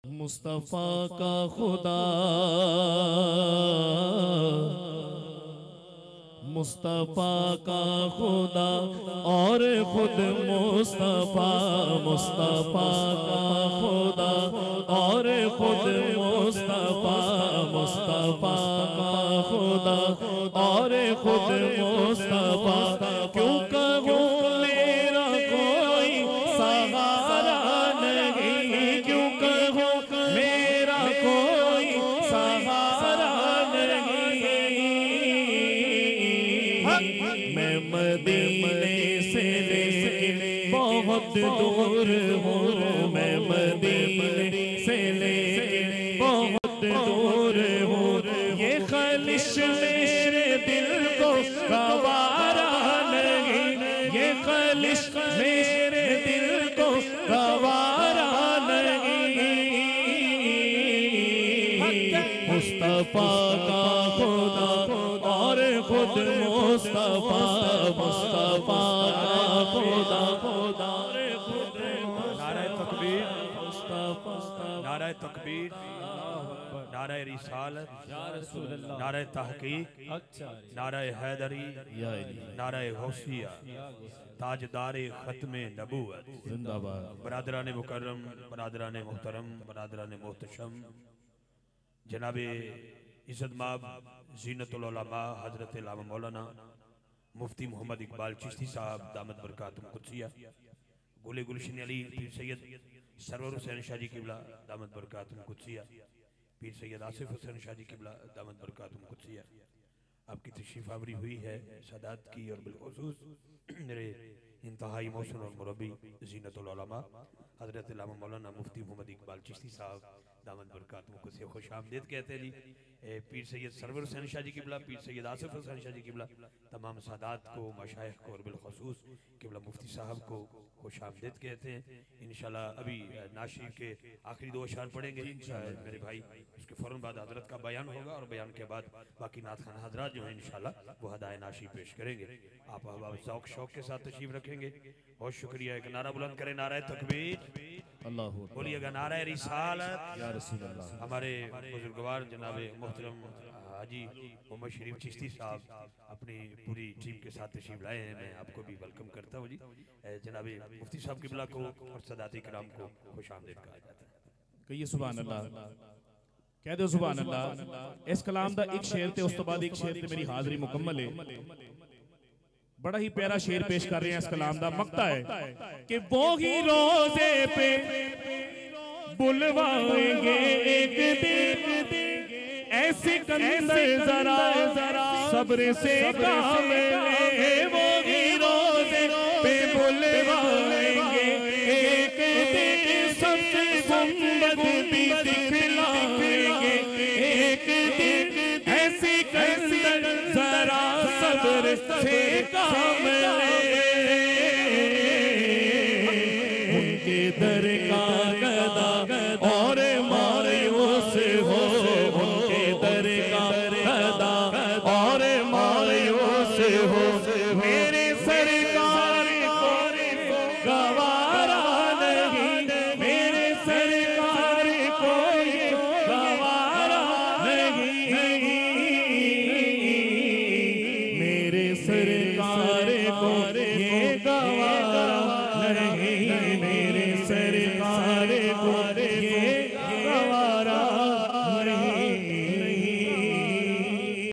मुस्तफा का खुदा, मुस्तफा का खुदा और खुद मुस्तफा, मुस्तफा का खुदा और खुद मुस्तफा, मुस्तफा का खुदा और खुद मुस्तफा। क्यों कहूँ मेरा कोई सहारा नहीं, क्यों कहूँ मेरा कोई सहारा नहीं। मैं मदीने से लेकिन बहुत दूर हूँ, मैं मदीने से लेकिन बहुत दूर हूँ। ये ख्वाहिश मेरे दिल को गवारा नहीं, ये ख्वाहिश मेरे दिल को गवारा नहीं। मुस्तफा का खुदा और खुद मुस्तफा, मुस्तफा का खुदा और खुद। नाराए तकबीर, नाराए तकबीर, नाराए रिसालत, नाराए तहकीक, नाराए हैदरी, नाराए गौसिया, ताजदारे खत्मे नबूवत जिंदाबाद। बरादरान मुकर्रम, बरादरान मोहतरम, बरादरान मोहतशम, जनाबे इज़्ज़त माब ज़ीनतुल उलमा हज़रत अल्लामा मौलाना मुफ्ती मोहम्मद इकबाल चिश्ती साहब दामत बरकातुहुम कुद्सिया, गुले गुलशन अली पीर सैयद सरवर हुसैन शाह जी किबला दामत बरकातुहुम कुद्सिया, पीर सैयद आसिफ हुसैन शाह जी किबला दामत बरकातुहुम कुद्सिया। आपकी तशरीफ आवरी हुई है सादात की, और बिलखुसूस मेरे इंतहाई मौसून और मुरब्बी ज़ीनतुल उलमा हज़रत अल्लामा मौलाना मुफ्ती मोहम्मद इकबाल चिश्ती साहब दामत बरकातुहुम कुद्सिया खुश आमदीद कहते हैं जी। पीर सैयद सरवर हुसैन शाह जी किबला, पीर सैयद आसिफ हुसैन शाह जी किबला, तमाम सादात को, मशाइख को और बिलखुसूस किबला मुफ्ती साहब को खुश आमदीद कहते हैं। इंशाल्लाह अभी नाशी के आखिरी दो अशार पढ़ेंगे मेरे भाई, उसके फ़ौरन बाद हजरत का बयान होगा और बयान के बाद बाकी नात खान हजरात जो है इंशाल्लाह वो हदाए नाशी पेश करेंगे। आप अहबाब ज़ौक़ शौक़ के साथ तशरीफ रखेंगे। बहुत शुक्रिया। एक नारा बुलंद करें, नारा तकबीर, अल्लाह बोलिएगा नारा रिसालत। या रसूल अल्लाह। हमारे बुजुर्गवार जनाबे मोहतरम हाजी मोहम्मद शरीफ चिश्ती साहब अपनी पूरी टीम के साथ तशरीफ लाए हैं। मैं आपको भी वेलकम करता हूँ जी। जनाबे मुफ्ती साहब किबला को और सदाती कराम को खुश आमदीद कहा जाता है। कहिए सुभान अल्लाह, कह दो सुभान अल्लाह। इस कलाम दा एक शेर ते उस तो बाद एक शेर ते मेरी हाज़री मुकम्मल है। बड़ा ही प्यारा शेर पेश कर रहे हैं। इस कलाम दा मक्ता है कि वो ही रोजे पे बुलवाएंगे एक दिन, ऐसे कंधे जरा सब्र से काम ले। वो ही रोजे पे बुलवाएंगे एक दिन, सबसे गुंबद भी